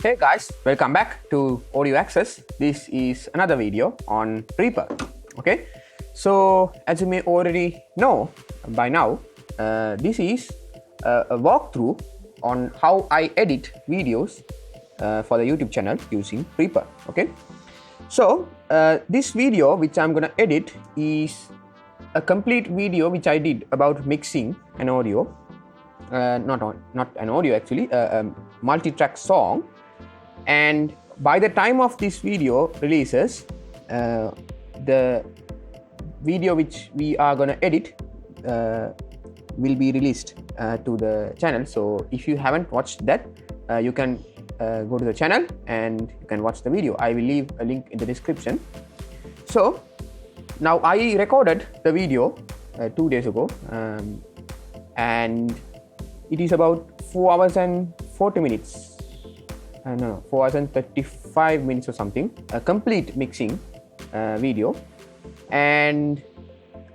Hey guys, welcome back to Audio Access. This is another video on Reaper. Okay, so as you may already know by now, this is a walkthrough on how I edit videos for the YouTube channel using Reaper. Okay, so this video which I'm gonna edit is a complete video which I did about mixing an audio, not an audio actually, a multi-track song. And by the time of this video releases, the video which we are gonna edit will be released to the channel. So if you haven't watched that, you can go to the channel and you can watch the video. I will leave a link in the description. So now I recorded the video 2 days ago, and it is about 4 hours and 40 minutes. 4 hours and 35 minutes or something, a complete mixing video, and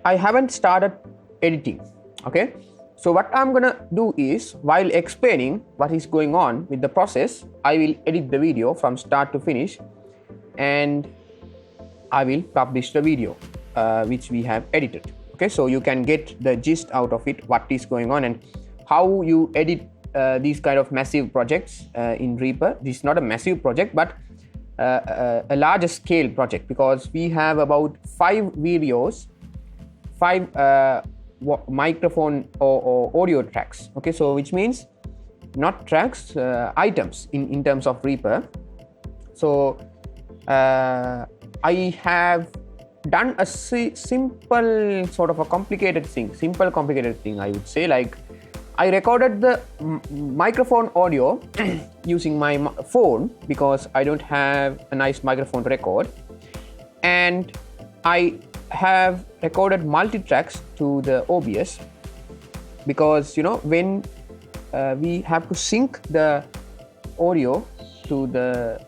I haven't started editing. Okay, so what I'm gonna do is, while explaining what is going on with the process, I will edit the video from start to finish and I will publish the video which we have edited. Okay, so you can get the gist out of it, what is going on and how you edit these kind of massive projects in Reaper. This is not a massive project, but a larger scale project, because we have about 5 videos, 5 microphone or audio tracks. Okay, so which means not tracks, items in terms of Reaper. So I have done a simple sort of a complicated thing, I would say. Like, I recorded the microphone audio using my phone because I don't have a nice microphone to record, and I have recorded multi-tracks to the OBS because, you know, when we have to sync the audio to the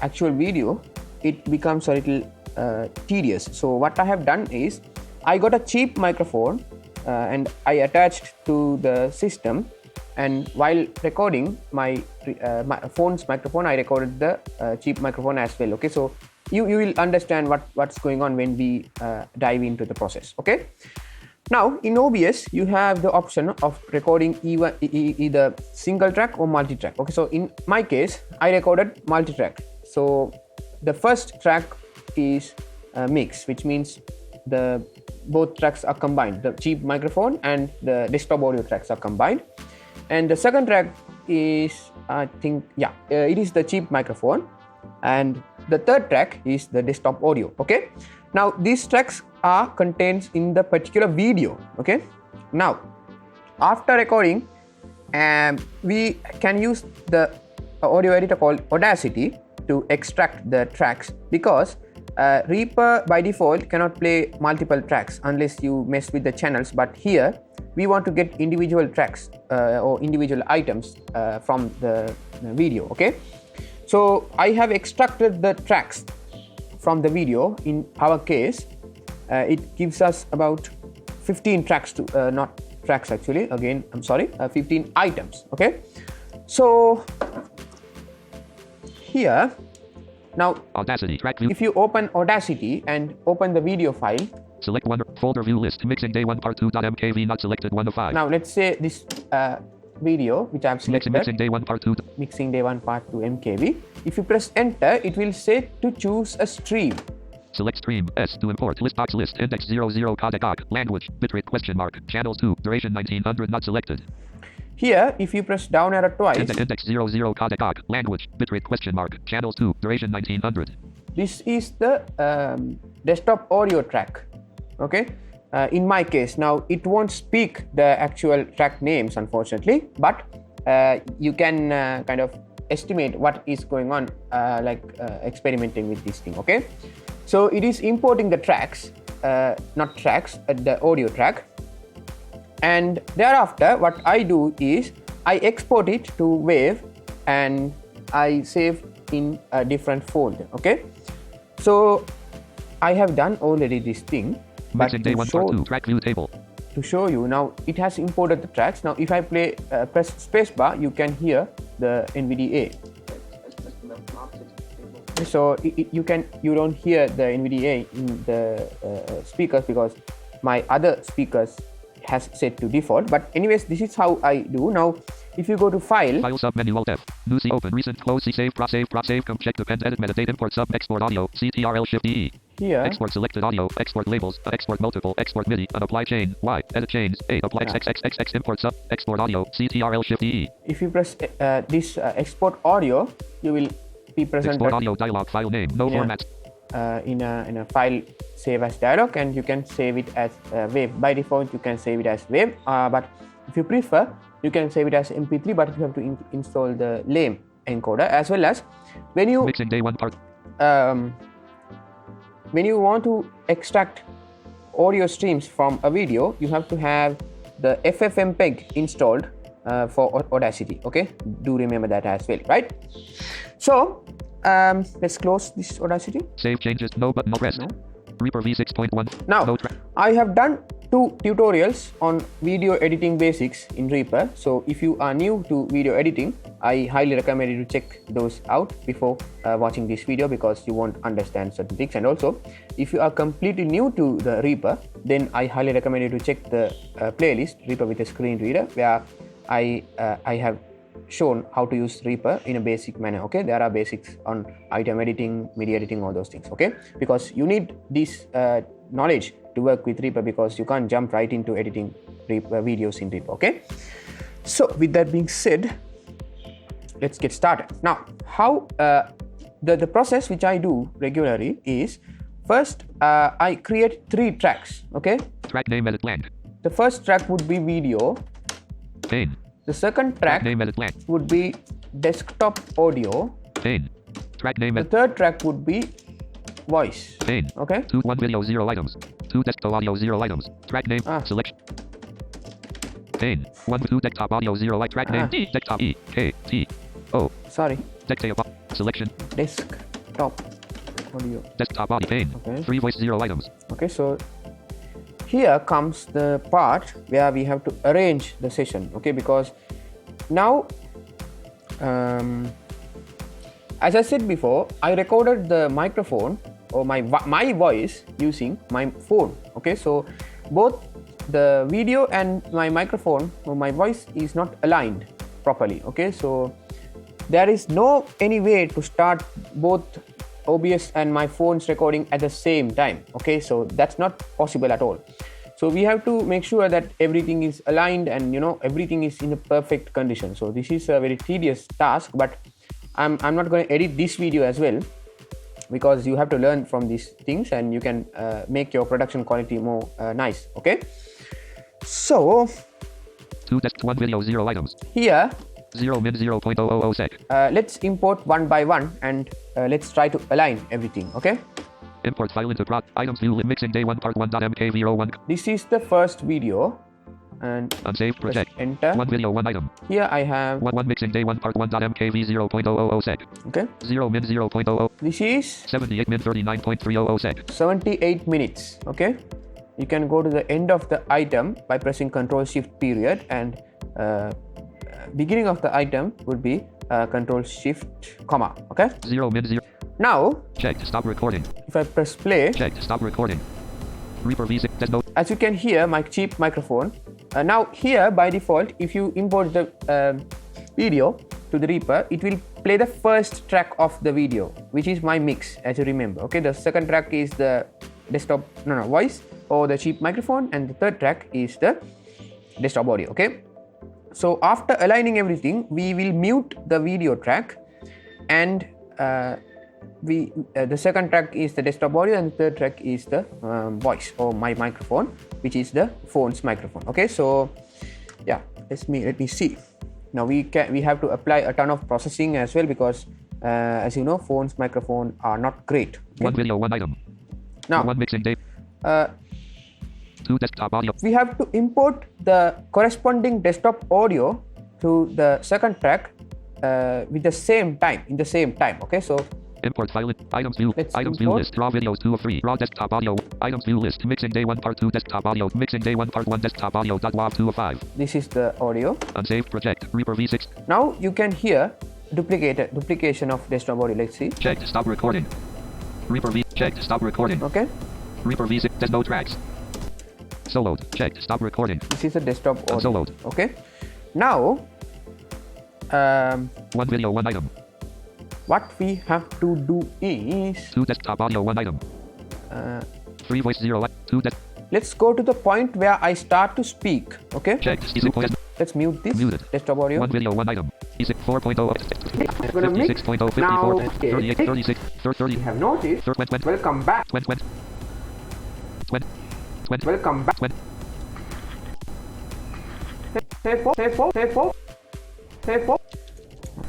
actual video, it becomes a little tedious. So what I have done is, I got a cheap microphone and I attached to the system, and while recording my phone's microphone, I recorded the cheap microphone as well. Okay, so you will understand what's going on when we dive into the process. Okay, now in OBS you have the option of recording either single track or multi-track. Okay, so in my case I recorded multi-track. So the first track is a mix, which means both tracks are combined. The cheap microphone and the desktop audio tracks are combined. And the second track is, I think, it is the cheap microphone. And the third track is the desktop audio. Okay. Now these tracks are contained in the particular video. Okay. Now, after recording, we can use the audio editor called Audacity to extract the tracks, because Reaper by default cannot play multiple tracks unless you mess with the channels, but here we want to get individual tracks or individual items from the video. Okay, so I have extracted the tracks from the video. In our case, it gives us about 15 tracks to not tracks actually, again I'm sorry, 15 items. Okay, so here now, Audacity track view. If you open Audacity and open the video file, select one folder view list, mixing day 1 part 2.mkv not selected 1 of 5. Now let's say this video which I have selected, mixing day 1 part 2, mixing day 1 part 2 mkv. If you press enter, it will say to choose a stream. Select stream S to import list box list index 00 codec language bitrate question mark channels 2 duration 1900 not selected. Here, if you press down arrow twice, index 00 codec language bitrate question mark channels 2 duration 1900. This is the desktop audio track. Okay, in my case, now it won't speak the actual track names unfortunately, but you can kind of estimate what is going on, experimenting with this thing. Okay, so it is importing the tracks, not tracks, the audio track. And thereafter what I do is I export it to WAV and I save in a different folder. Okay, so I have done already this thing, but day 1 part 2 track view table. To show you, now it has imported the tracks. Now if I press spacebar, you can hear the NVDA. So you don't hear the NVDA in the speakers because my other speakers has set to default. But anyways, this is how I do. Now, if you go to File sub menu Alt F, new C open, recent, close, C save, save, check, depend, edit, metadata, import, sub, export audio, CTRL, shift E. Here, export selected audio, export labels, export multiple, export MIDI, unapply chain, Y, edit chains, A, apply XXXX, import sub, export audio, CTRL, shift E. If you press this export audio, you will be presented export audio dialog, file name, no format. In a file save as dialog, and you can save it as WAV. By default, you can save it as WAV, but if you prefer, you can save it as MP3, but you have to install the lame encoder, as well as when you mixing day one part. When you want to extract audio streams from a video, you have to have the FFmpeg installed for Audacity. Okay, do remember that as well, right? So let's close this Audacity. Save changes, no button, no rest. No. Reaper v6.1. Now, I have done 2 tutorials on video editing basics in Reaper. So if you are new to video editing, I highly recommend you to check those out before watching this video, because you won't understand certain things. And also, if you are completely new to the Reaper, then I highly recommend you to check the playlist Reaper with a screen reader, where I have shown how to use Reaper in a basic manner. Okay, there are basics on item editing, MIDI editing, all those things. Okay, because you need this knowledge to work with Reaper, because you can't jump right into editing videos in Reaper. Okay, so with that being said, let's get started. Now, how the process which I do regularly is, first I create 3 tracks. Okay, track name, edit, blank. The first track would be video. Pane. The second track name, edit, blank. would be desktop audio. Pane. Track name. The third track would be voice. Pane. Okay. 1 video, 0 items. 2 desktop audio, 0 items. Track name, selection. Pane. 1, 2 desktop audio, 0 light. Track name, D, desktop E, K, T, O. Sorry. Desktop selection. Desktop audio. Desktop audio, pane. Okay. 3 voice, 0 items. Okay, so here comes the part where we have to arrange the session. Okay, because now, as I said before, I recorded the microphone or my voice using my phone. Okay, so both the video and my microphone or my voice is not aligned properly. Okay, so there is no any way to start both OBS and my phone's recording at the same time. Okay, so that's not possible at all. So we have to make sure that everything is aligned and everything is in a perfect condition. So this is a very tedious task, but I'm not going to edit this video as well, because you have to learn from these things and you can make your production quality more nice. Okay, so 1 video, 0 items. Here 0 min 0.000 sec. Let's import one by one and let's try to align everything. Okay, import file into prod items view mixing day 1 part 1.mkv01. This is the first video, and unsaved project. Enter 1 video, 1 item. Here I have 1 mixing day 1 part 1.mkv 0.000 sec. Okay, 0 min 0.00. This is 78 min 39.300 sec. 78 minutes. Okay, you can go to the end of the item by pressing Ctrl Shift period, and beginning of the item would be Ctrl Shift comma. Okay, 0 min 0. Now checked, stop recording. If I press play, checked, stop recording. Reaper V6 does no. As you can hear my cheap microphone. Now here by default, if you import the video to the Reaper, it will play the first track of the video, which is my mix, as you remember. Okay, the second track is the desktop voice or the cheap microphone, and the third track is the desktop audio. Okay, so after aligning everything, we will mute the video track, and the second track is the desktop audio, and the third track is the voice or my microphone, which is the phone's microphone. Okay, so yeah, let me see. Now we have to apply a ton of processing as well, because as you know, phone's microphone are not great. Okay? 1 video, 1 item. Now 1 mixing day. 2 desktop audio. We have to import the corresponding desktop audio to the second track with the same time, in the same time. Okay, so import file items view. Items view list. Raw videos 2 of 3. Raw desktop audio. Items view list. Mixing day 1 part 2 desktop audio. Mixing day 1 part 1 desktop audio. .wav 2 of 5. This is the audio. Unsaved project. Reaper V6. Now you can hear duplication of desktop audio. Let's see. Checked. Stop recording. Reaper V. Checked. Stop recording. Okay. Reaper V6. There's no tracks. Soloed. Checked. Stop recording. This is a desktop audio. Soloed. Okay. Now, one video, one item. What we have to do is 2 desktop audio, one item. 3 voice 0. 2 let's go to the point where I start to speak. Okay. Checked. Let's mute this. Muted. Desktop audio. One video, one item. 4.0. I'm gonna make 56.0. 54. now. 38. 36. 30. You have noticed. 20. Welcome back. 20. Welcome back. Hey folks. Hey folks. Hey folks. Hey folks.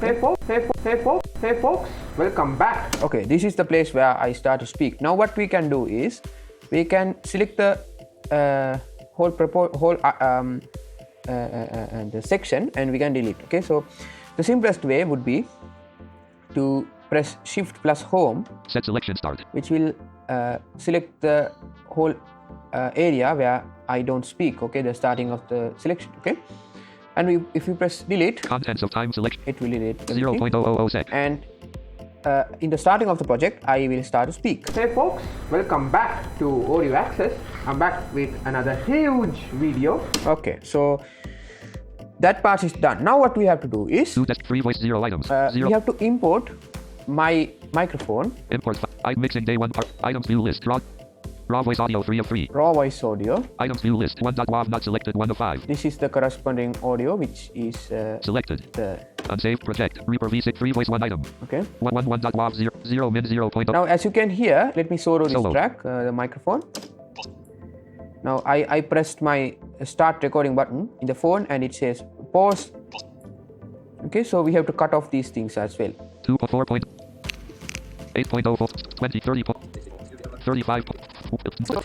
Hey folks. Hey folks. Hey folks. Hey folks. Welcome back. Okay, this is the place where I start to speak. Now what we can do is we can select the the section and we can delete. Okay, so the simplest way would be to press Shift plus Home. Set selection start. Which will select the whole area where I don't speak. Okay, the starting of the selection. Okay, and if you press delete, contents of time selection, it will delete 0.000 sec. And in the starting of the project, I will start to speak. Hey folks, welcome back to Audio Access. I'm back with another huge video. Okay, so that part is done. Now what we have to do is 3 voice 0 items. We have to import my microphone. Import mixing day 1 part items view list. Raw voice audio 3 of 3. Raw voice audio. Items view list 1.wav not selected 1 of 5. This is the corresponding audio which is selected. The unsaved project. Reaper V6 3 voice 1 item. Okay. 1.wav 0 min 0.0. Now as you can hear, let me solo this track, the microphone. Now I pressed my start recording button in the phone and it says pause. Okay, so we have to cut off these things as well. 2.4. 8.04 20 30 35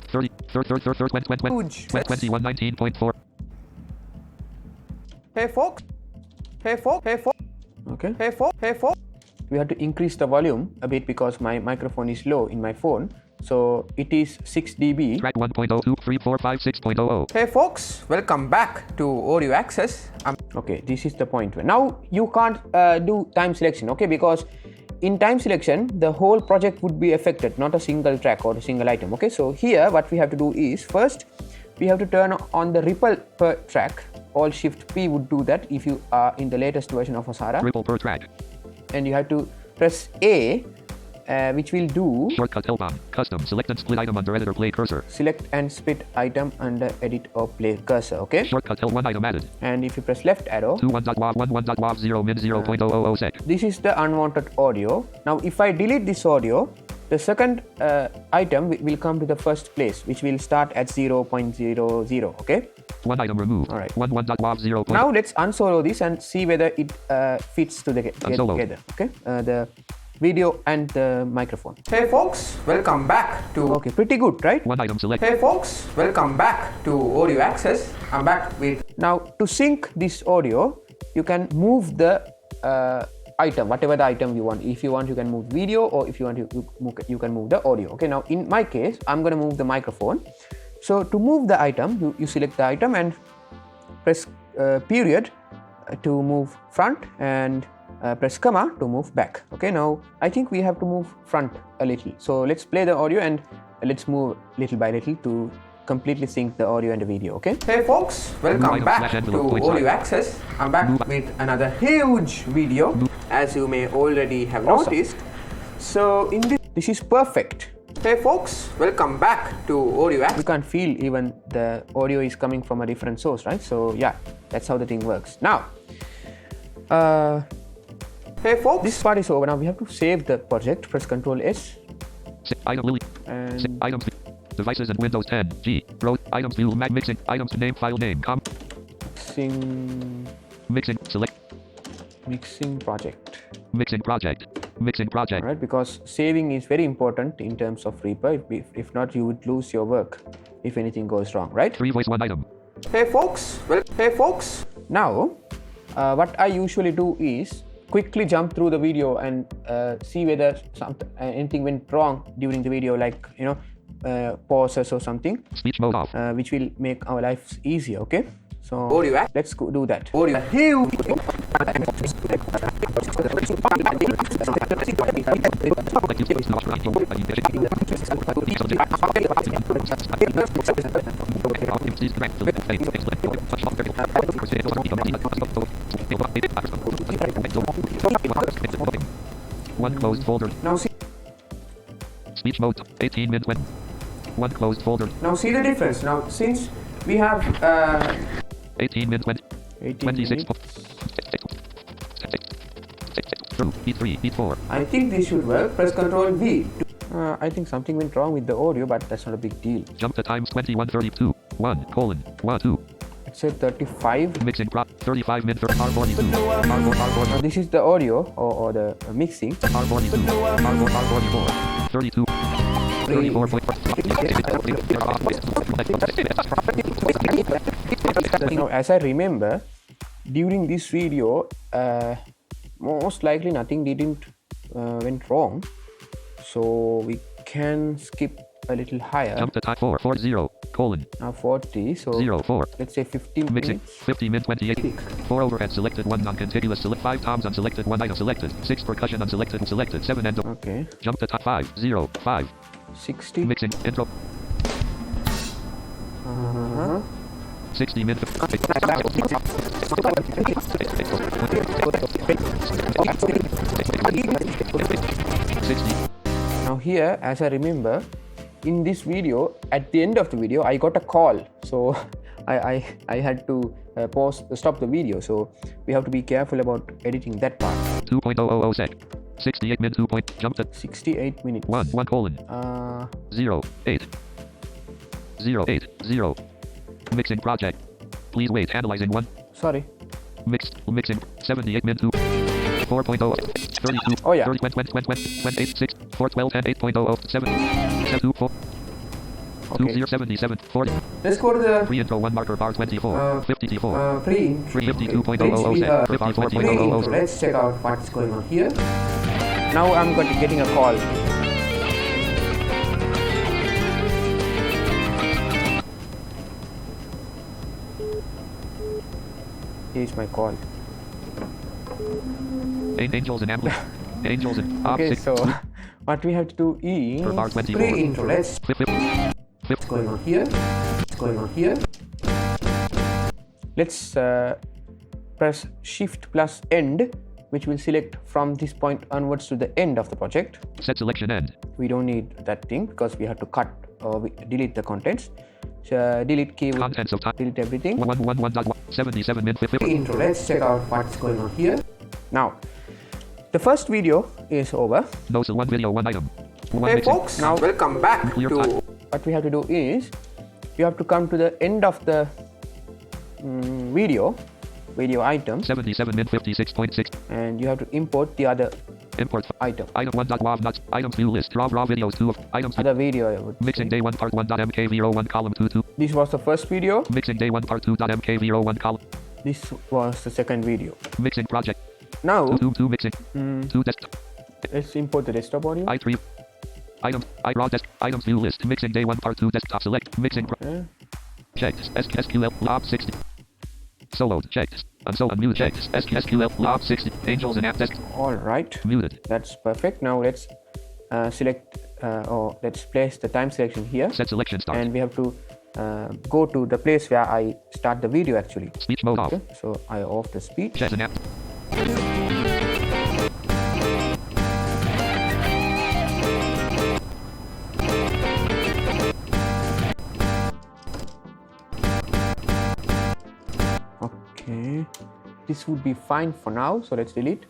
30 21 19.4. Hey folks. Hey folks. Hey folks. Okay. Hey folks. Hey folks. We have to increase the volume a bit because my microphone is low in my phone. So it is 6 dB. Track 1.02345 6.00. Hey folks, welcome back to Audio Access. Okay, this is the point. Now you can't do time selection, okay? Because in time selection, the whole project would be affected, not a single track or a single item. Okay, so here what we have to do is first we have to turn on the ripple per track. All Shift P would do that if you are in the latest version of Asara. Ripple per track. And you have to press A, which will do shortcut L-bomb. Custom. Select and split item under editor play cursor. Select and split item under edit or play cursor. Okay. Shortcut L1 item added. And if you press left arrow, 1.wav 0 min 0.000 sec. This is the unwanted audio. Now if I delete this audio, the second item will come to the first place, which will start at 0.00. Okay. One item removed. All right. 1.wav 0. Now let's unsolo this and see whether it fits together. Okay. The video and the microphone. Hey folks, welcome back to. Okay, pretty good, right? One item select. Hey folks, welcome back to Audio Access. I'm back with. Now to sync this audio, you can move the item, whatever the item you want. If you want, you can move video, or if you want, you can move the audio. Okay. Now in my case, I'm gonna move the microphone. So to move the item, you select the item and press period to move front and press comma to move back. Okay, now I think we have to move front a little. So let's play the audio and let's move little by little to completely sync the audio and the video. Okay. Hey folks, welcome back to Audio Access. I'm back with another huge video, as you may already have noticed. So in this is perfect. Hey folks, welcome back to Audio Access. You can't feel even the audio is coming from a different source, right? So yeah, that's how the thing works. Now, hey folks, this part is over. Now we have to save the project. Press Ctrl S. Item Lily. And items. Devices and Windows 10. G. Row. Items view. Mixing. Items to name. File name. Mixing. Select. Mixing project. Mixing project. Mixing project. Right, because saving is very important in terms of Reaper. If not, you would lose your work if anything goes wrong, right? 3 voice 1 item. Hey folks. Hey folks. Now, what I usually do is quickly jump through the video and see whether anything went wrong during the video, like pauses or something. Speech mode off. Which will make our lives easier. Okay. So let's do that. One closed folder. Now see, Speech mode. 18 min 20. One closed folder. now see the difference. Now since we have 18 min 20. 18 26. minutes, B3, B4. I think this should work. Press Ctrl V. I think something went wrong with the audio, but that's not a big deal. Jump to times 21:32. 1:1 2. It said 35. Mixing prop 35 min R42. Now this is the audio or the mixing. R42. R44. 32. 34. Now, as I remember, during this video, most likely nothing didn't went wrong, so we can skip a little higher. Jump to type 440 colon. Now 40, so 04. let's say 15 Mixing minutes. 50 min 28. 4 overhead selected, 1 non-contiguous select, 5 toms unselected, 1 item selected, 6 percussion unselected, selected, 7 end. Okay, Jump to type 505. 60. Mixing intro 60 min 60. Now here, as I remember, in this video, at the end of the video, I got a call, so I had to stop the video. So we have to be careful about editing that part. 2.000 sec. 68 min 2 point. Jump to 68 minutes. 1 colon. 08. 080. Mixing project. Please wait. Analyzing 1. Sorry. Mixing 78 min 2. 4.0. 32. Oh yeah. 30, 20, 28, 6, 4, 12, 10, 8.00, 7, 7, 4, Okay. 20, 77, 40. Let's go to the Pre-intro 1 marker bar 24. 54. pre-intro. 52.000 sec. 54.000. Let's check out what's going on here. Now I'm getting a call. Here's my call. Angels and Angels and Okay, so what we have to do is bar 24. pre-intro. Let's what's going on here. What's going on here. Let's press Shift plus End, which will select from this point onwards to the end of the project. Set selection end. We don't need that thing because we have to cut or delete the contents. So delete key will Contents of time. delete everything. 111.77 min 50. Intro. Let's check out what's going on here. Now, the first video is over. No, so 1 video, 1 item. 1 Hey mixing. folks, now welcome back Clear to time. what we have to do is you have to come to the end of the video item, 77 min 56.6. and you have to import the other Import item, item 1.wav nuts. Items view list. Raw videos 2 of items. other video. I would Mixing say. day 1 part 1.mkv01 column 2. This was the first video. Mixing day 1 part 2.mkv01 column. This was the second video. Mixing project. Now 2 mixing. 2 desktop. let's import the desktop audio. I3. Items. Raw desk. Items view list. Mixing day 1 part 2 desktop select. Mixing. Okay. Checked. SQL lob 60. Soloed. Checked. Unmute. Checked. SQL lob 60. Angels and app desk. All right, Muted. that's perfect. Now let's select or let's place the time selection here, Set selection start. and we have to go to the place where I start the video actually. Speech mode off. Okay, so I off the speech. Check an app. Okay, this would be fine for now. So let's delete.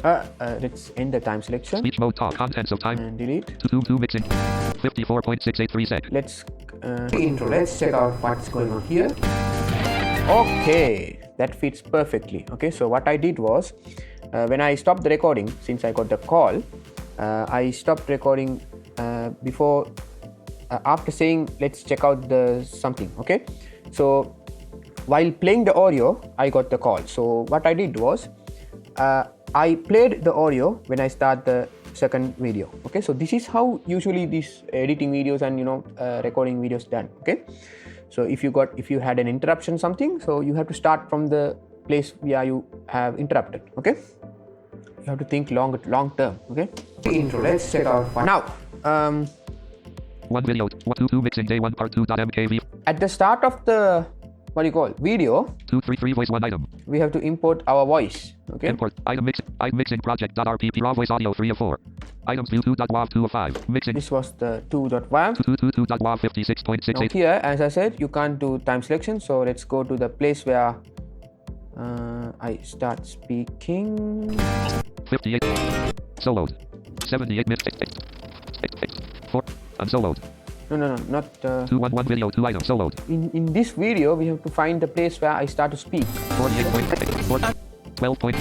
Let's end the time selection Speech mode talk. Contents of time. and delete. 2 mixing. 54.683 sec. Let's intro. Let's check out what's going on here. Okay, that fits perfectly. Okay, so what I did was when I stopped the recording, since I got the call, I stopped recording before after saying let's check out the something. Okay, so while playing the audio, I got the call. So what I did was I played the audio when I start the second video. Okay, so this is how usually these editing videos and recording videos done. Okay, so if you had an interruption something, so you have to start from the place where you have interrupted. Okay, you have to think long term. Okay, intro. Let's check out one. Now one video 2 mixing day 1 part 2.mkv. At the start of the video 233 voice 1 item. We have to import our voice. Okay, import item mixing project.rpp raw voice audio 3 of 4 items view 2.wav 2 of 5 mixing. This was the 2.wav 2.wav 56.68. Now here, as I said, you can't do time selection, so let's go to the place where I start speaking. 58 soloed 78 minutes 4 unsoloed. No, not 211 video 2 items soloed. In this video we have to find the place where I start to speak. 48.8 12.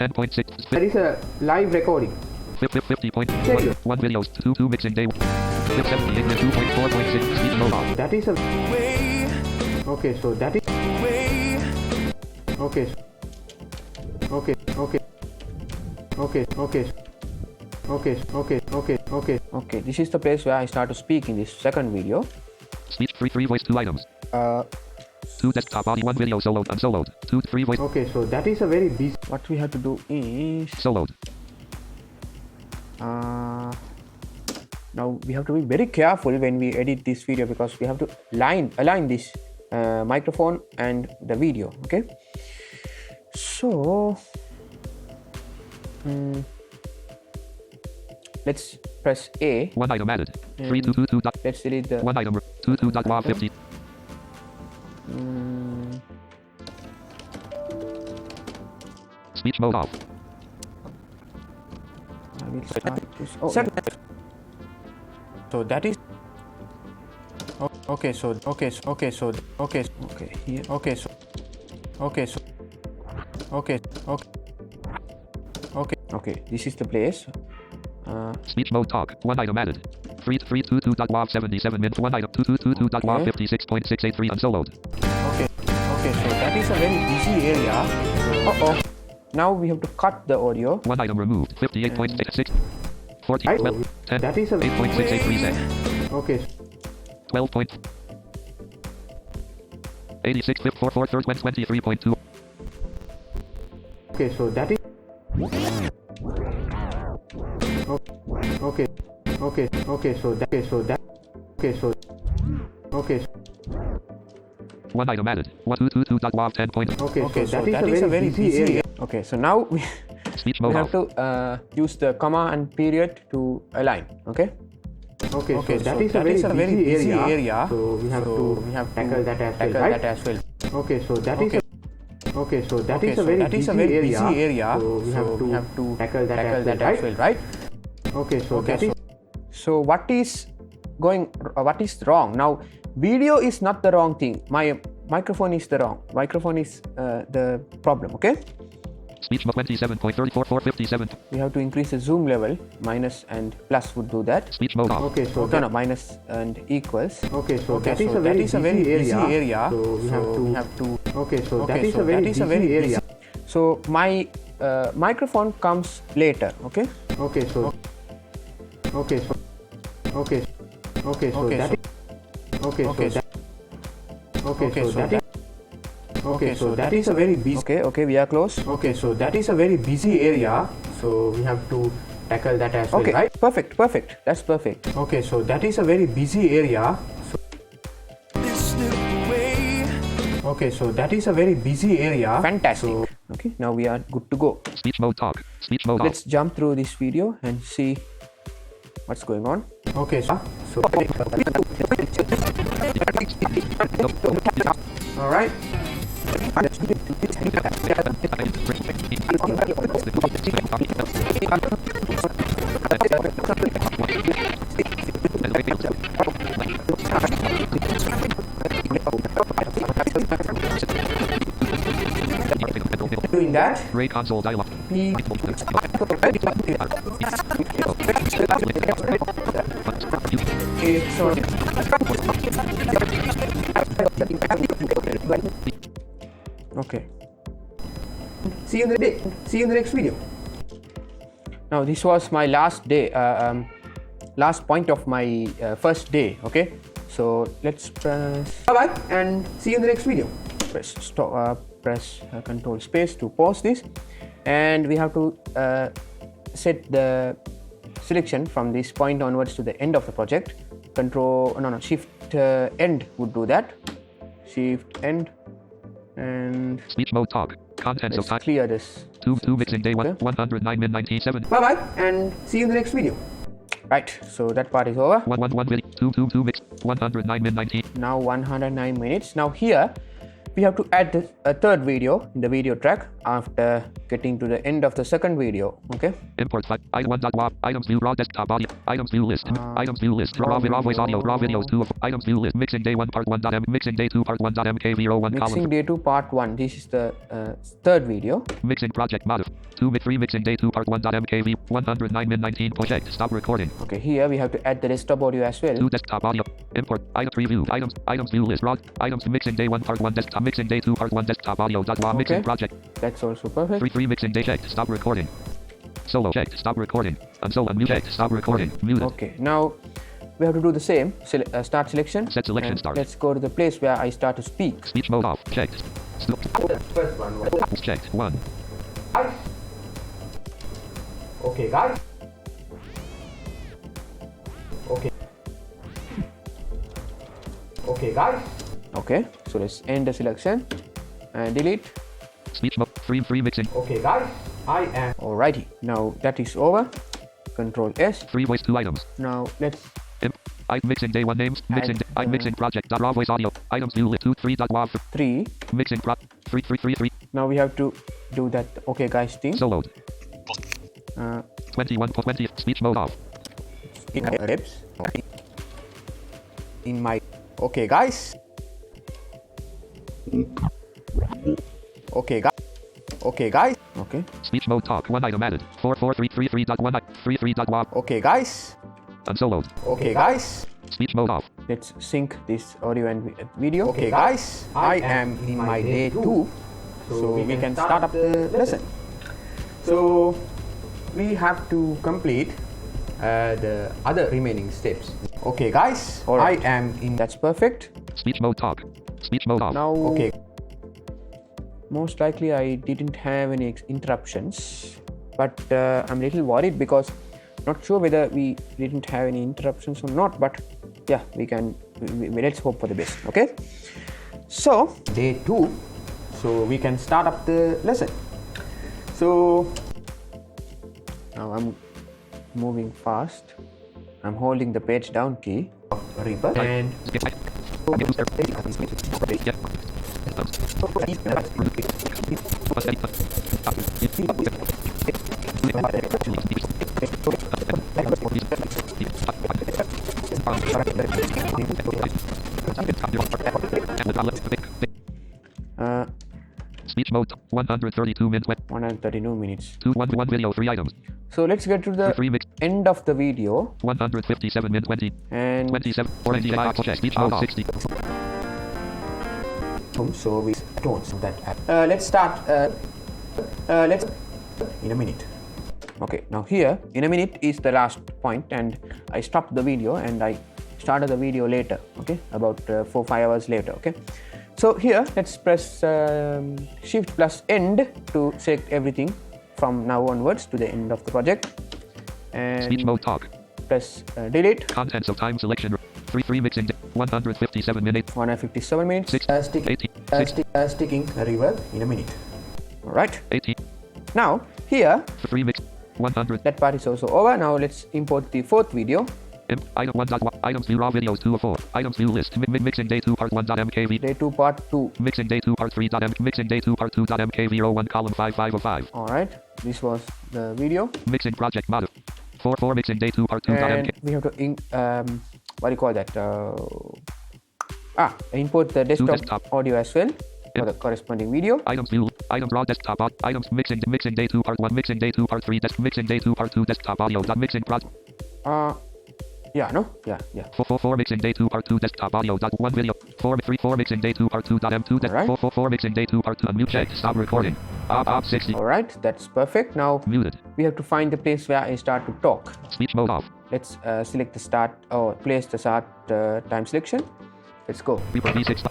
10.6. That is a live recording. 50.1 videos 2 mixing day 78 minutes 2.4.6 speech mode. That is a okay, so that is okay. This is the place where I start to speak in this second video. Speech 3 voice 2 items. 2 desktop audio 1 video soloed unsoloed 2 3 voice. Okay, so that is a very busy. What we have to do is soloed. Now we have to be very careful when we edit this video because we have to align this microphone and the video. Okay, so let's press A. 1 item added. 3.2.2. Let's delete the 1 item 2.wav 50. Speech mode off. I will start this. So that is okay. So here. Okay. This is the place. Speech mode talk. 1 item added. 3.2.wav 77 minutes 1 item 2.2.wav 56.683 unsoloed. Okay. So that is a very busy area. Now we have to cut the audio. 1 item removed. 58.6. 14. 12. 10. That is a 8.683 sec. Okay. 12. 86. 44. 23.2. Okay. So that is. Okay. 1 item added. 1.2.2.wav 10. Okay. So that is a very busy area. Okay. So now we have to use the comma and period to align. Okay. So that is a very busy area. So we have to tackle that as well. Okay. So that is. So that is a very busy area. So we have to tackle that as well, right? Okay. So what is wrong now? Video is not the wrong thing. My microphone is the problem. Okay. Speech mode 27.34 457. We have to increase the zoom level. Minus and plus would do that. Speech mode off. Okay. So no, minus and equals. Okay. So that is a very busy area. So we have to. Okay. So that is a very busy area. So my microphone comes later. Okay. So that is a very busy. Okay, we are close. Okay, so that is a very busy area. So we have to tackle that as well, right? Perfect. That's perfect. Okay, so that is a very busy area. So that is a very busy area. Fantastic. Okay, now we are good to go. Speech mode talk. Speech mode off. Let's jump through this video and see what's going on. Okay, so all right. Doing that. Ray console dialog. Okay. See you in the next video. Now this was my last day, last point of my first day. Okay, so let's press bye bye and see you in the next video. press stop, press control space to pause this, and we have to set the selection from this point onwards to the end of the project. Shift end would do that. Shift end, and speech mode talk. Contents of time. Clear this. Two mixing day 109 min 97. Bye bye, and see you in the next video. Right, so that part is over. 1 video. 2 mix 109 min 19. Now 109 minutes. Now here we have to add a third video in the video track after getting to the end of the second video. Okay. Import file. I1.wap. Items view raw desktop audio. Items view list. Items view list. Raw voice audio. Raw videos 2 of items view list. Mixing day 1 part 1.m. Mixing day 2 part 1.mkv01 column. Mixing day 2 part 1. This is the third video. Mixing project modif. 3 mixing day 2 part 1.mkv 109 min 19 project. Stop recording. Okay, here we have to add the desktop audio as well. 2 desktop audio. Import item preview. Items view list. Raw items mixing day 1 part 1 desktop. Mixing day 2 part 1 desktop audio. Mixing project. That's also perfect. 3 mixing day checked. Stop recording. Solo checked. Stop recording. Unsolo unmute checked. Stop recording. Muted. Okay, now we have to do the same. Start selection. Set selection start. Let's go to the place where I start to speak. Speech mode off. Checked. First one. Checked. 1. Okay, guys. Okay, guys. Okay, so let's end the selection and delete. Speech mode. Free mixing. Okay, guys. I am. Alrighty. Now that is over. Control S. 3 voice 2 items. Now let's. Mixing day 1 names. Mixing project. Raw voice audio. Items view list 2 3.wav 3. Mixing pro 3. Now we have to do that. Okay, guys. Thing. Soloed. 20 speech mode off. In my. Okay, guys. Okay, guys. Okay, guys. Okay. Speech mode talk. 1 item added. 4.3.1 3.wav. Okay, guys. Unsoloed. Okay, guys. Speech mode off. Let's sync this audio and video. Okay, guys. I am in my day 2, so we can start up the lesson. So we have to complete the other remaining steps. Okay, guys. I am in. That's perfect. Speech mode talk. Speech mode off. Now, okay. Most likely I didn't have any interruptions, but I'm a little worried because not sure whether we didn't have any interruptions or not, but yeah, we can, let's hope for the best. Okay, so day 2, so we can start up the lesson. So now I'm moving fast. I'm holding the page down key of Reaper and speech mode 132 minutes. 132 minutes. 1 video 3 items. So let's get to the end of the video. 157 min 20 and 27 45 check. Speech mode 60. So we don't that app. Let's start. Let's in a minute. Okay, now here in a minute is the last point, and I stopped the video and I started the video later. Okay, about 4-5 hours later. Okay, so here let's press Shift plus End to select everything from now onwards to the end of the project. And speech mode talk. Press delete. Contents of time selection. 3 mixing 157 minutes. 157 minutes. 6, 18, sticking a reverb in a minute. All right. 18. Now here 3 mix 100. That part is also over. Now let's import the fourth video. Item 1. Items view raw videos 2 of 4. Items view list. Mixing day 2 part 1.mkv. Day 2 part 2. Mixing day 2 part 3.m. Mixing day 2 part 2.mkv01 column 5 of 5. All right. This was the video. Mixing project modif. 4 mixing day 2 part 2.mkv. And we have to what do you call that? Import the desktop audio as well for the corresponding video. Items view. Items raw desktop. Items mixing day 2 part 1. Mixing day 2 part 3. Mixing day 2 part 2 desktop audio. Mixing project. Yeah, no? Yeah. 4 mixing day 2 part 2 desktop audio. 1 video. 4 mixing day 2 part 2.m2. Right. 4 mixing day 2 part 2. Unmute check. Stop recording. Op 60. Alright, that's perfect. Now muted. We have to find the place where I start to talk. Speech mode off. Let's select the start or place the start time selection. Let's go. Reaper V6.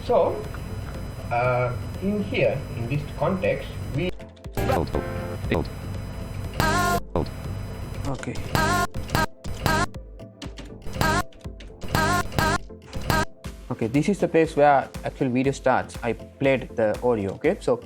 So, in here, in this context, we... Okay. Okay, this is the place where actual video starts. I played the audio, okay? So,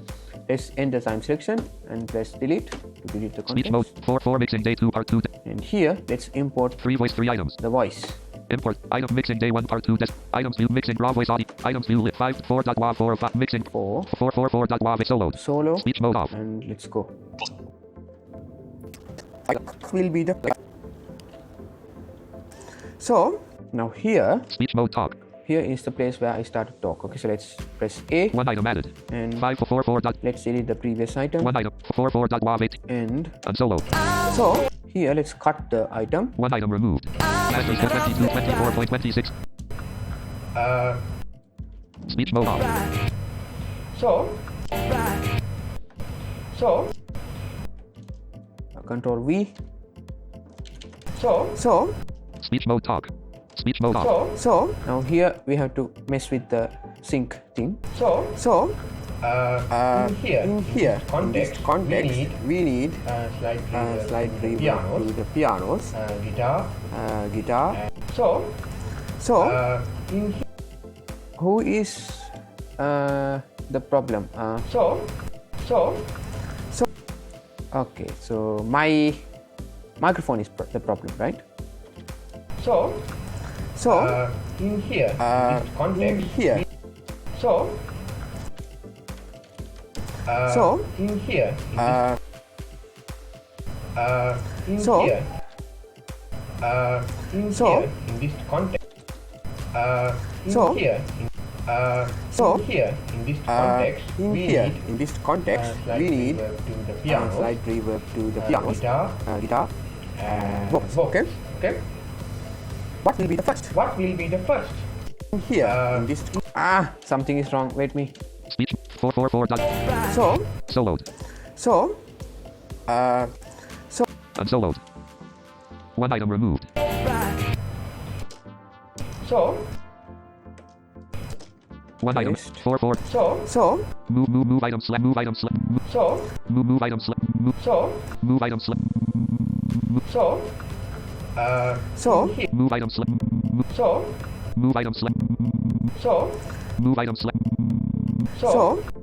let's end the time selection and press delete to delete the context. Speech mode 4 mixing day 2 part 2. And here, let's import 3 voice 3 items. the voice. Import item mixing day 1 part 2 items view mixing raw voice audio items view lit 5 4.wav 4 5 mixing 4.wav solo speech mode off and let's go. Will be the... So now here speech mode talk. Here is the place where I start to talk. Okay, so let's press A. One item added. And 5.4.4. Let's delete the previous item. One item 4.4.wav 8 and solo. So here let's cut the item. One item removed. 22.24.26. Speech mode off. So Control V. So speech mode talk. Speech mode off. So now here we have to mess with the sync thing. So in here context we need slight reverb to the pianos, guitar. So in here, who is the problem? Okay, so my microphone is the problem, right? So in here, context. So in here, in this context. In this context, we need slight reverb to the piano, guitar, voice. Okay. What will be the first? In here, in this... something is wrong. Wait me. Speech 4.4.4. Soloed. Unsoloed. One item removed. One item 4.4. Move item select. Move item select. Move item select. Move item select. Move item select. Move item select. Move item select.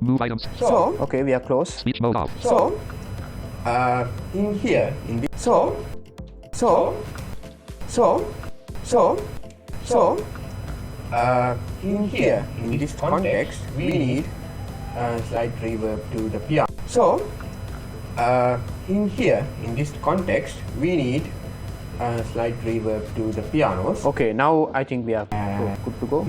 Move items. Okay, we are close. Speech mode off. In here, in this... in here, in this context, we need slight reverb to the piano. In here, in this context, we need slight reverb to the pianos. Okay, now I think we are good to go.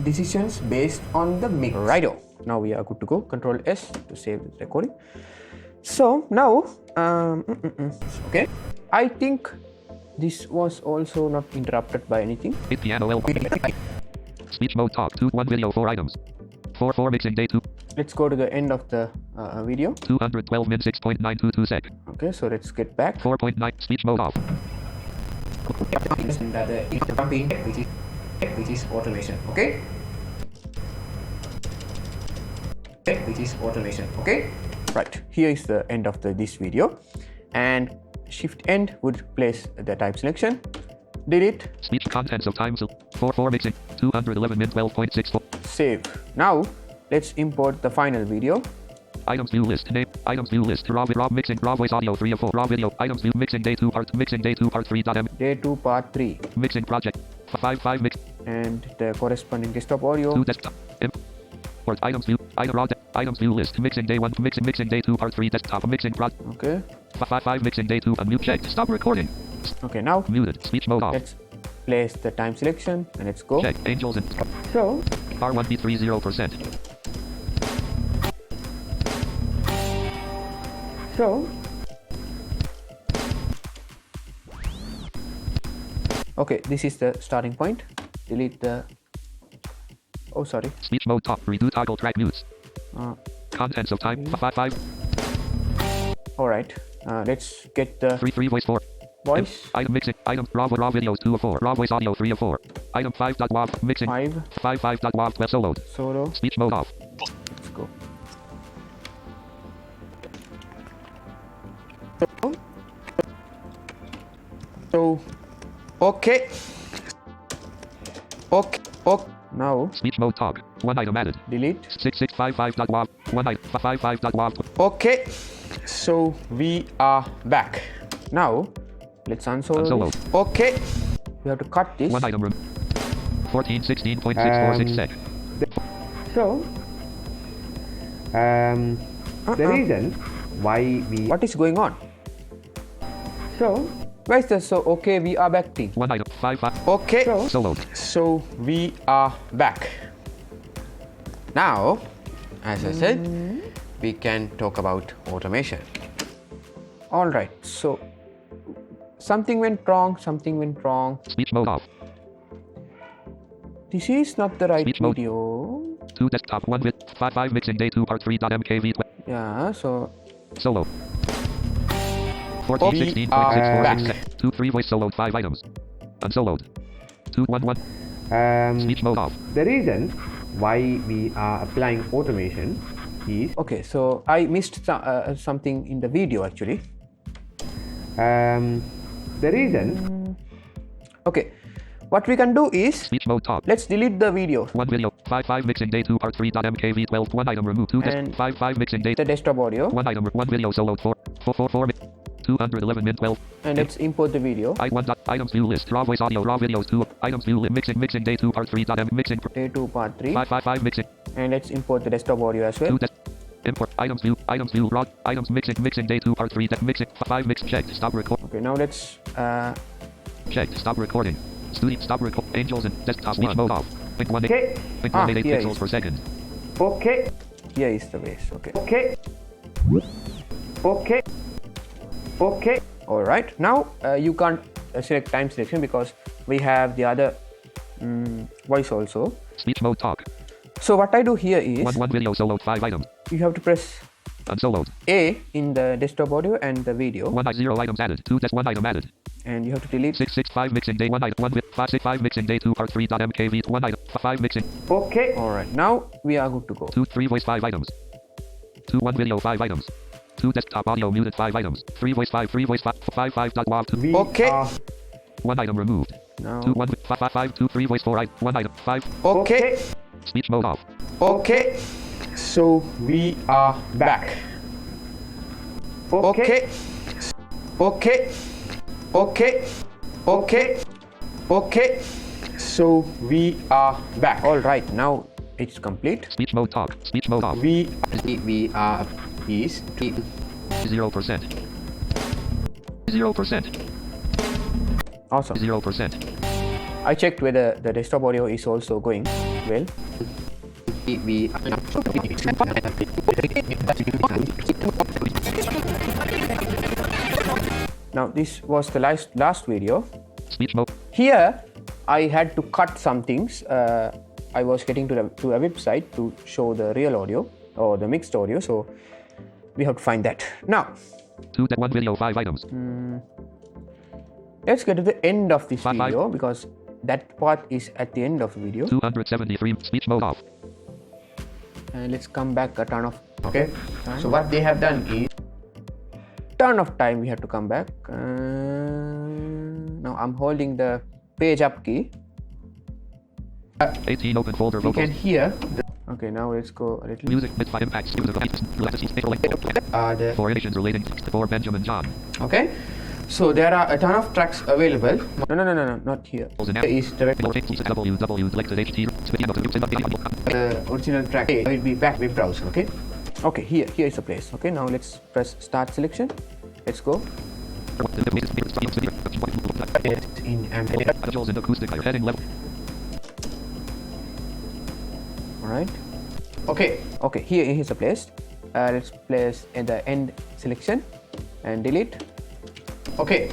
Decisions based on the mix. Righto. Now we are good to go. Control S to save the recording. So now, okay. I think this was also not interrupted by anything. Hit piano L. Speech mode talk 2 1 video 4 items. 4 mixing day 2. Let's go to the end of the video. 212 min 6.922 sec. Okay, so let's get back. 4.9 speech mode off. Which is automation. Okay. Which is automation. Okay. Right. Here is the end of this video, and Shift End would place the type selection. Delete. Speech contents of time 4 mixing 211 min 12.64. Save. Now let's import the final video. Items view list name. Items view list raw mixing raw voice audio 3 of 4 raw video. Items view mixing day 2 part 3.m. Day 2 part 3. Mixing project 5 mix. And the corresponding desktop audio. 2 desktop. Import items view items view list mixing day 1 mixing day 2 part 3 desktop mixing project. Okay. 5 mixing day 2 unmute check. Stop recording. Okay, now muted. Speech mode off. Let's place the time selection and let's go. Check angels and so R1B 30%. So okay, this is the starting point. Delete the... Oh, sorry. Speech mode top. Redo toggle track mutes. Contents of time 5. All right. Let's get the 3 voice 4. voice. Item mixing. Item raw videos 2 of 4. Raw voice audio 3 of 4. Item 5.wav mixing. 5.wav soloed. Solo. Speech mode off. Let's go. So okay. Okay. Now speech mode talk. 1 item added. Delete. 6655.wav. 1 item 55.wav. Okay. So we are back. Now let's unsolo this. Okay. We have to cut this. 1 item 1416.646 sec. So the reason why we What is going on? so Where is the so okay we are back thing? 1 item 55. Okay. Soloed. So we are back. Now, as I said, we can talk about automation. All right. So something went wrong. Something went wrong. Speech mode off. This is not the right Speech mode. video. 2 desktop 1 with 5 mixing day 2 part 3.mkv. Yeah. So Solo. We 1416.646 sec. 2 3 voice soloed 5 items. Unsoloed. 211. Speech mode off. the reason why we are applying automation is okay. So I missed something in the video actually. the reason Okay. What we can do is Speech mode talk. let's delete the video. 1 video. 5 mixing day 2 part 3.mkv 12. 1 item removed. 2 And 5 mixing day. The desktop audio. 1 item 1 video soloed 4 211 min 12. And let's import the video. Items view list. Raw voice audio. Raw videos 2. Items view mixing day 2 part 3.m mixing. Day 2 part 3. 5 mixing. And let's import the desktop audio as well. 2 import items view raw items mixing day 2 part 3 mixing 5 mix checked stop record. Okay, now let's Checked stop recording. Studio stop record. Angels and desktop speech mode off. 0.18 okay 0.18 here pixels is. per second. okay here is the base. Okay. okay okay okay All right. Now you can't select time selection because we have the other voice also. Speech mode talk. So what I do here is 1 video soloed 5 items. you have to press Unsoloed. A in the desktop audio and the video, 0 items added. 2 1 item added. and you have to delete. 665 mixing day 1 item 1 with 565 mixing day 2 part 3.mkv 1 item 5 mixing. okay All right. Now we are good to go. 2 3 voice 5 items. 2 1 video 5 items. 2 desktop audio muted 5 items. 3 voice 5 5.wav 2. we Okay. are 1 item removed. Now 2 1 5 2 3 voice 4 item 1 item 5. okay. Speech mode off. Okay. So we are back. Okay. Okay. Okay. Okay. Okay. So we are back. All right. Now it's complete. Speech mode talk. Speech mode off. We are is 0%. 0%. awesome. 0%. I checked whether the desktop audio is also going well. We now this was the last video. Speech mode. Here I had to cut some things. I was getting to a website to show the real audio or the mixed audio, so we have to find that. Now 2 1 video 5 items. let's get to the end of this 5. video because that part is at the end of the video. 273 speech mode off. And let's come back a ton of okay. So what they have done is ton of time we have to come back. Now I'm holding the page up key. 18 open folder We can vocals. hear. Okay, now let's go a little. Music with 5 impacts. The Variations relating to for Benjamin John. okay. So there are a ton of tracks available. No, not here. Here is direct original track. I will be back web browser. Okay. Okay, here is the place. Okay, now let's press start selection. Let's go. In acoustic heading level. all right. Okay, here is the place. Let's place in the end selection and delete. Okay,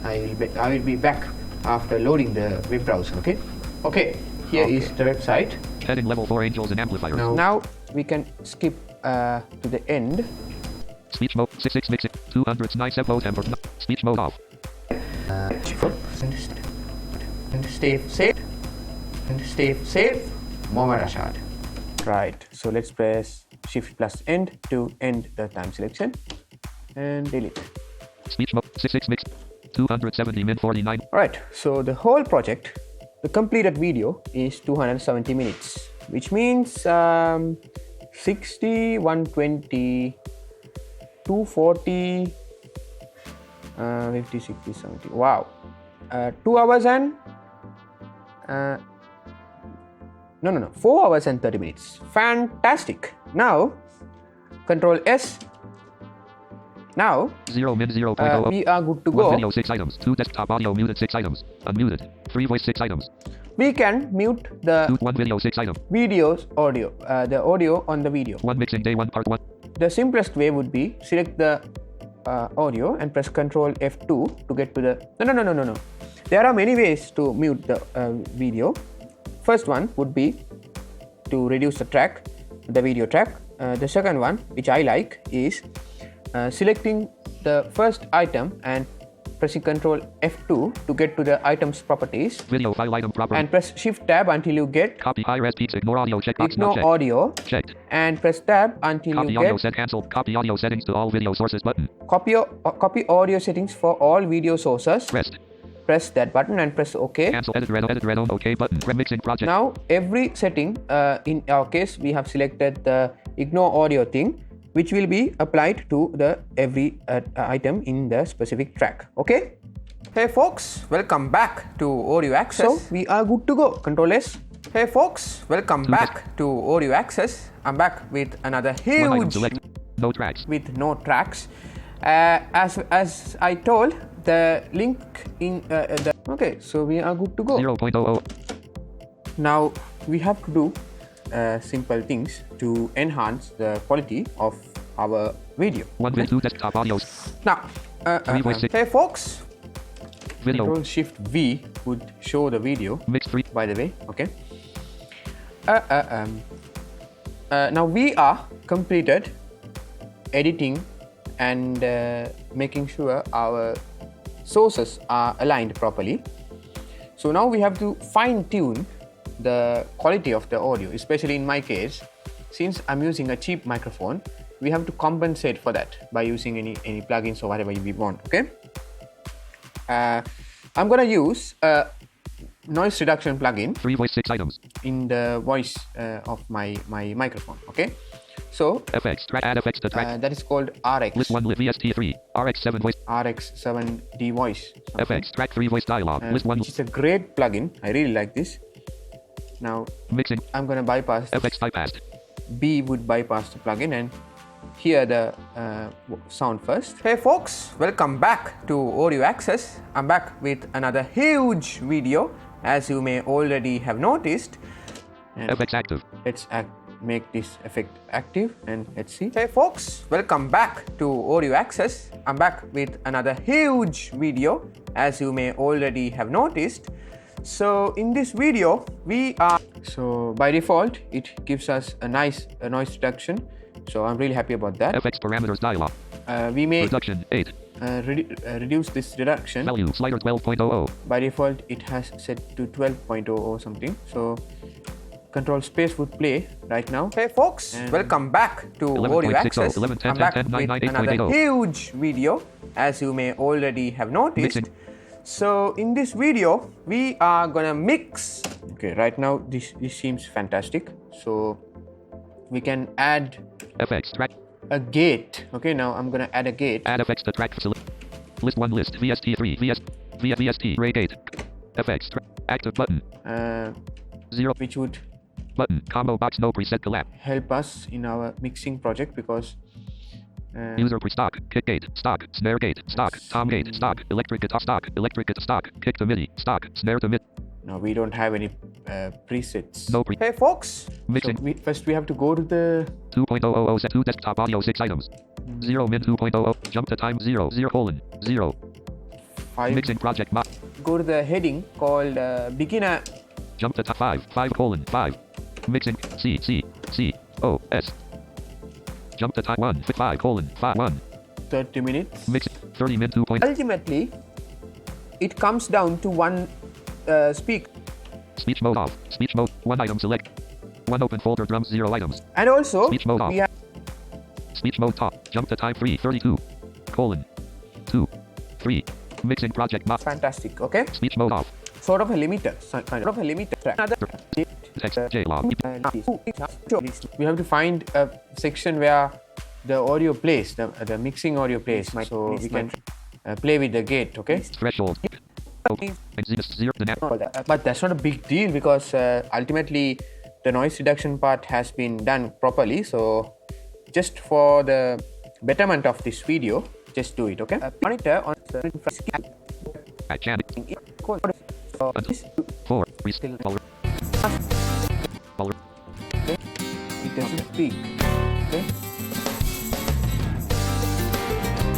I will be back after loading the web browser. Okay, here is the website. Heading level 4 angels and amplifiers. Now we can skip to the end. Speech mode 66 mixing 209 volt temper. Speech mode off. And stay safe. And stay safe. Mohomed Rashad. Right. So let's press Shift plus End to end the time selection and delete. Speech mode 66 mix 270 min 49. Alright, so the whole project, the completed video is 270 minutes, which means 60, 120, 240, 50, 60, 70. Wow. 2 hours and 4 hours and 30 minutes. Fantastic. Now, Control S. Now, 0 min 0.00. we are good to 1 go. video 6 items. 2 desktop audio muted 6 items. Unmuted. 3 voice 6 items. We can mute the 1 video 6 items. video's audio, the audio on the video. 1 mixing day 1 part 1. The simplest way would be select the audio and press Ctrl F2 to get to the. No. There are many ways to mute the video. First one would be to reduce the track, the video track. The second one, which I like, is selecting the first item and pressing Ctrl F2 to get to the item's properties. Video file item property. And press Shift Tab until you get Copy high-res peaks. Ignore audio checkbox. Ignore audio. Checked. And press Tab until Copy you audio get set cancelled. Copy audio settings to all video sources button. Copy audio settings for all video sources. Rest. Press that button and press OK. Cancel edit red on OK button. Remixing project. Now every setting, in our case, we have selected the ignore audio thing, which will be applied to the every item in the specific track. Okay. Hey folks, welcome back to Audio Access. So we are good to go. Control S. Hey folks, welcome back to Audio Access. I'm back with another huge no tracks. With no tracks. As I told, the link in the okay, so we are good to go. 0.00. Now we have to do simple things to enhance the quality of our video. 1 with 2 desktop audios. Now, hey folks, video. Control Shift V would show the video. Mix 3. By the way, okay. Now we are completed editing and making sure our sources are aligned properly. So now we have to fine tune the quality of the audio, especially in my case, since I'm using a cheap microphone. We have to compensate for that by using any plugins or whatever we want. Okay. I'm gonna use a noise reduction plugin. 3 voice 6 items. In the voice of my microphone. Okay. So FX track add effects to track. that is called RX. List 1 VST3 RX7 voice. RX7D voice. Okay. FX track 3 voice dialogue. List 1. Which is a great plugin. I really like this. Now mixing. I'm gonna bypass. FX bypassed. B would bypass the plugin and hear the sound first. Hey folks, welcome back to Audio Access. I'm back with another huge video, as you may already have noticed. And FX active. Let's make this effect active and let's see. Hey folks, welcome back to Audio Access. I'm back with another huge video, as you may already have noticed. So in this video we are, so by default it gives us a nice noise reduction, so I'm really happy about that. FX parameters dialog. We may reduction 8. Reduce this reduction. Value slider 12.00. By default it has set to 12.0 or something, so Control Space would play right now. Hey folks, welcome back to Audio Access. I'm back with another huge video, as you may already have noticed. Mixing. So in this video we are gonna mix. Okay, right now this seems fantastic, so we can add FX track a gate. Okay, now I'm gonna add a gate. Add effects to track. List 1 list VST3 VST Ray gate. FX track active button. 0 which would button combo box no preset collab. Help us in our mixing project because user pre-stock, kick gate, stock, snare gate, stock, tom gate, stock, electric guitar stock, kick to MIDI, stock, snare to MIDI. No, we don't have any presets. No hey folks, mixing. So first we have to go to the 2.000 set 2 desktop audio 6 items. 0 min 2.00 jump to time 0 0:0. 5. Mixing project mod. Go to the heading called beginner. Jump to 5:5. Mixing C O S. Jump to time 1:5:1. 30 minutes. Mixing 30 min 2. Ultimately, it comes down to one speak. Speech mode off. Speech mode. 1 item select. 1 open folder drums 0 items. And also Speech mode off. we have Speech mode top. Jump to time 3:32. Colon. 2. 3. Mixing project box. fantastic. Okay, Speech mode off. sort of a limiter. Kind of a limiter track. Another Text JLog. we have to find a section where the audio plays, the mixing audio plays, so we can play with the gate. Okay, Threshold. Exist 0 the net. but that's not a big deal because ultimately the noise reduction part has been done properly. So just for the betterment of this video, just do it. Okay, monitor on At channel. 4. Restill. it doesn't speak. Okay,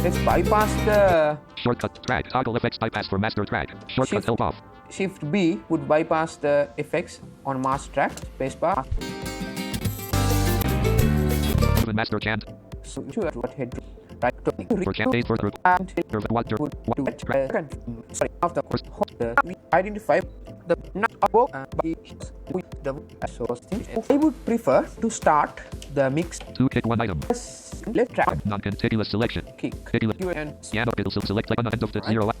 let's bypass the Shortcut track. Toggle effects bypass for master track. Shortcut help off. Shift B would bypass the effects on master track. Spacebar. Even master chant. So you have what head right For chant days for group. sorry after course we identify the I would prefer to start the mix 2 kick 1 item. left track Non-contiguous selection. kick Contiguous. and Scan up. It'll select like on the end of the 0.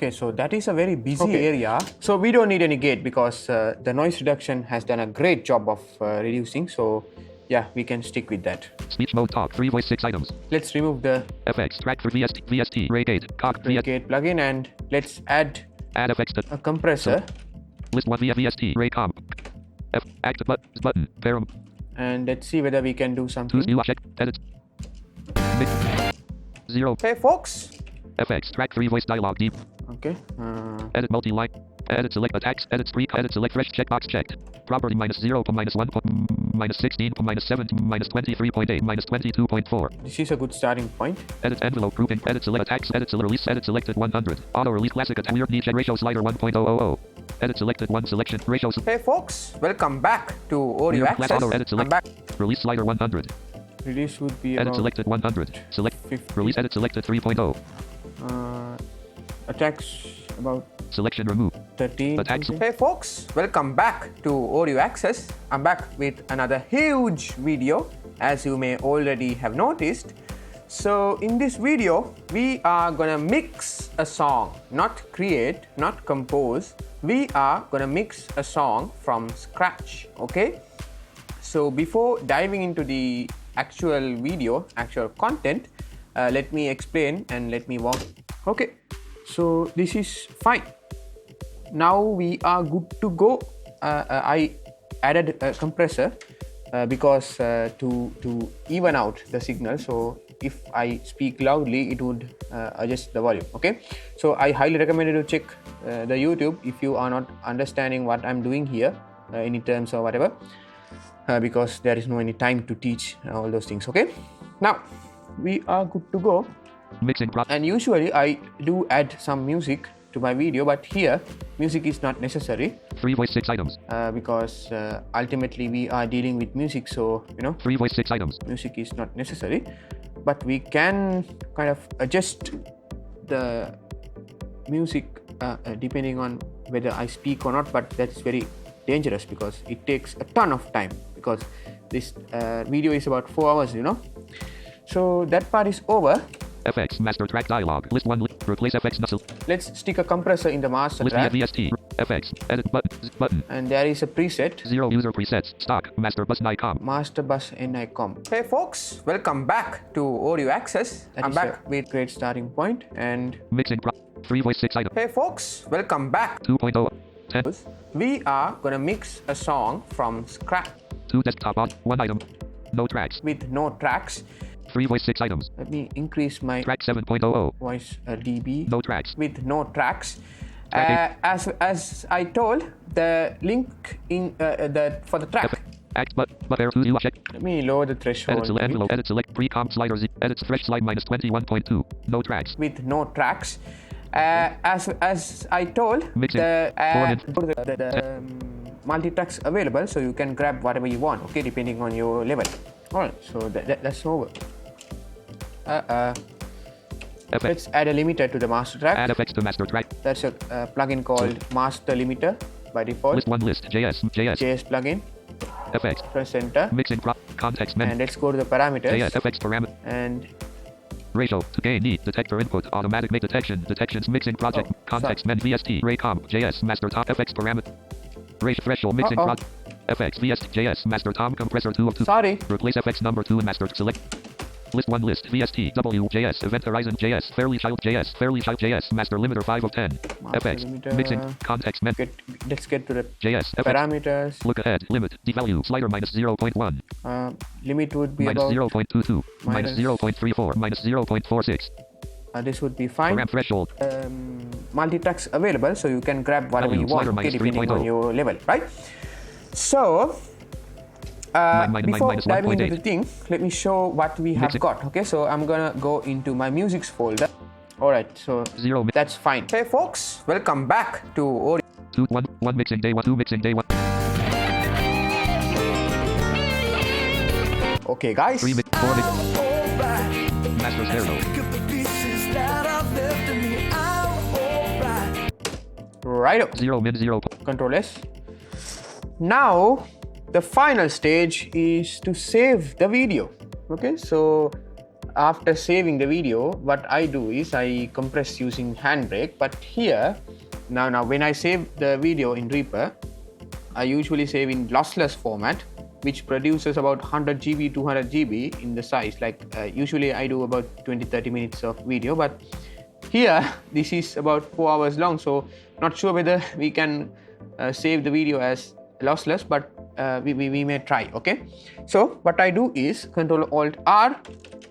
okay, so that is a very busy area. So we don't need any gate because the noise reduction has done a great job of reducing. So yeah, we can stick with that. Speech mode talk. 3 voice 6 items. Let's remove the FX track for VST Ray gate cock gate plugin and let's add add effects to a compressor. list 1 via VST Ray comp. F act button param And let's see whether we can do 2 something. new check edit mix 0 Hey folks. FX track 3 voice dialogue deep Okay. edit multi-line edit select attacks edit streak edit select fresh checkbox checked property -0 -1 -16 -7 -23.8 -22.4 This is a good starting point. edit envelope grouping edit select attacks edit select release edit selected 100 auto release classic at weird niche ratio slider 1.000 edit selected 1 selection ratio Hey folks, welcome back to Audio Weird class Access. auto edit I'm select back. release slider 100 Release would be edit about selected 100 select 50. release edit selected 3.0 attacks about selection remove 13. Attacks. Hey folks, welcome back to Audio Access. I'm back with another huge video, as you may already have noticed. So in this video, we are gonna mix a song, not create, not compose. We are gonna mix a song from scratch, okay? So before diving into the actual video, actual content, let me explain and let me walk. Okay, so this is fine. Now we are good to go. I added a compressor because to even out the signal. So if I speak loudly, it would adjust the volume. Okay, so I highly recommend you to check the YouTube if you are not understanding what I'm doing here in terms of whatever, because there is no any time to teach all those things. Okay, now we are good to go. mixing And usually I do add some music to my video, but here music is not necessary 3 voice 6 items because ultimately we are dealing with music, so 3 voice 6 items music is not necessary, but we can kind of adjust the music depending on whether I speak or not, but that's very dangerous because it takes a ton of time because this video is about 4 hours. So that part is over. FX master track dialog list 1 replace FX nuzzle Let's stick a compressor in the master list track, via VST FX edit button and there is a preset 0 user presets stock master bus icon master bus NICOM. Hey folks, welcome back to Audio Access. I'm back with great starting point. And mixing 3 voice 6 item hey folks, welcome back. 2.0 10 We are gonna mix a song from scratch 2 desktop on 1 item no tracks with no tracks. 3 voice 6 items Let me increase my track 7.00 voice dB. no tracks With no tracks. Track As I told, the link in for the track. act but air 2 check Let me lower the threshold. edit select envelope edit select pre-comp slider Z edit fresh slide -21.2 no tracks with no tracks. As I told, Mixing. the multi-tracks available, so you can grab whatever you want, okay, depending on your level. Alright, so that's over. Let's add a limiter to the master track. Add effects to master track. That's a plugin called Master Limiter by default. List one list. JS plugin. Effects. Press enter. Mixing context menu. And let's go to the parameters. JS effects parameter. And ratio to gain need detector input automatic make detections mixing project context menu VST ray comp JS master top effects parameter ratio threshold mixing project FX VST JS master tom compressor 2 of 2. Sorry. Replace FX number 2 in master select. List 1 list VST W JS event horizon JS fairly child JS master limiter 5 of 10 FX limiter. mixing context menu. Let's get to the JS parameters. Look ahead limit devalue slider minus 0.1. Limit would be minus about 0.22 minus 0.34 minus 0.46. This would be fine. Param threshold. Multi-tracks available, so you can grab whatever you want, okay, depending on your level, right? So before diving into the thing, let me show what we have got. Okay, so I'm gonna go into my musics folder. Alright, so that's fine. Hey folks, welcome back to audio. 1 mixing day 1 2 mixing day 1. Okay guys. 3 mix 4 mix. Master stereo. Right up. 0 min 0. Control S. Now the final stage is to save the video. Okay, so after saving the video, what I do is I compress using Handbrake. But here now when I save the video in Reaper, I usually save in lossless format, which produces about 100 GB 200 GB in the size. Like usually I do about 20-30 minutes of video, but here this is about 4 hours long, so not sure whether we can save the video as lossless, but we may try. Okay, so what I do is Control Alt R.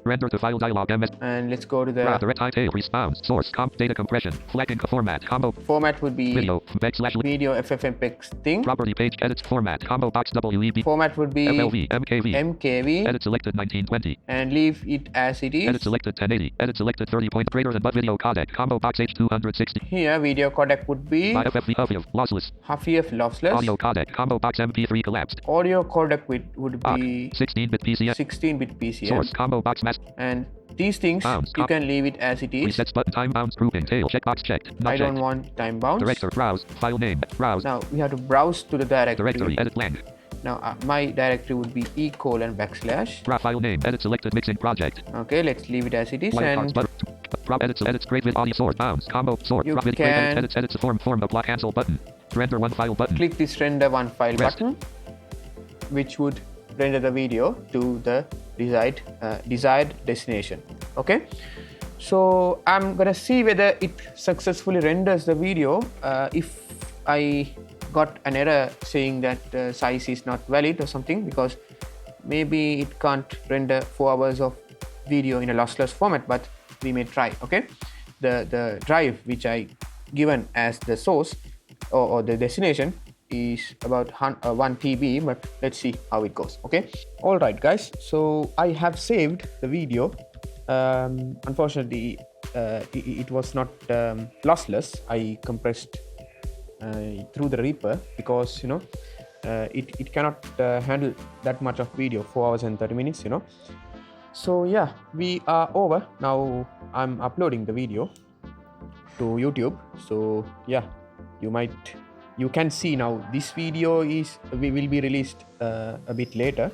Render to file dialog MS. And let's go to the direct tail response source comp data compression flagging format combo. Format would be video FFmpeg thing. Property page edits format combo box WEB. Format would be FLV MKV. Edit selected 1920. And leave it as it is. Edit selected 1080. Edit selected 30 point greater than but video codec combo box H260. Here video codec would be FFV lossless. lossless. Audio codec combo box MP3 collapsed. Audio codec would be 16-bit PCM. 16-bit PCM. Source combo box mask. And these things you can leave it as it is. Resets button time bounds grouping tail checkbox checked. I don't want time bounds. Director browse file name browse. Now we have to browse to the directory. Edit blank. Now my directory would be // file name edit selected mixing project. Okay, let's leave it as it is. And edits great with audio source bounds combo source you can edits form apply cancel button. Render one file button. Click this render one file button, which would render the video to the desired destination. Okay, so I'm gonna see whether it successfully renders the video. If I got an error saying that size is not valid or something, because maybe it can't render 4 hours of video in a lossless format, but we may try. Okay, the drive which I given as the source or the destination is about 1 TB, but let's see how it goes. Okay, all right guys, so I have saved the video. Unfortunately it was not lossless. I compressed through the Reaper because it cannot handle that much of video, 4 hours and 30 minutes. So yeah, we are over now. I'm uploading the video to YouTube, so yeah, you can see now this video will be released a bit later.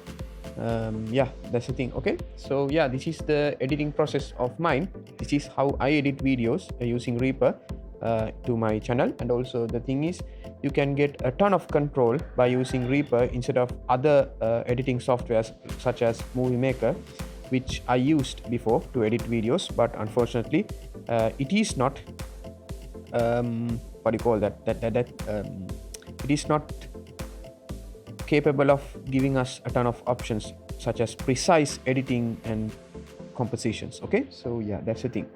Yeah, that's the thing. Okay, so yeah, this is the editing process of mine. This is how I edit videos using Reaper to my channel. And also the thing is, you can get a ton of control by using Reaper instead of other editing softwares such as Movie Maker, which I used before to edit videos, but unfortunately it is not what do you call that it is not capable of giving us a ton of options such as precise editing and compositions. Okay, so yeah, that's the thing.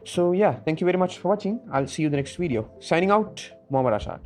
So yeah, thank you very much for watching. I'll see you in the next video. Signing out, Mohomed Rashad.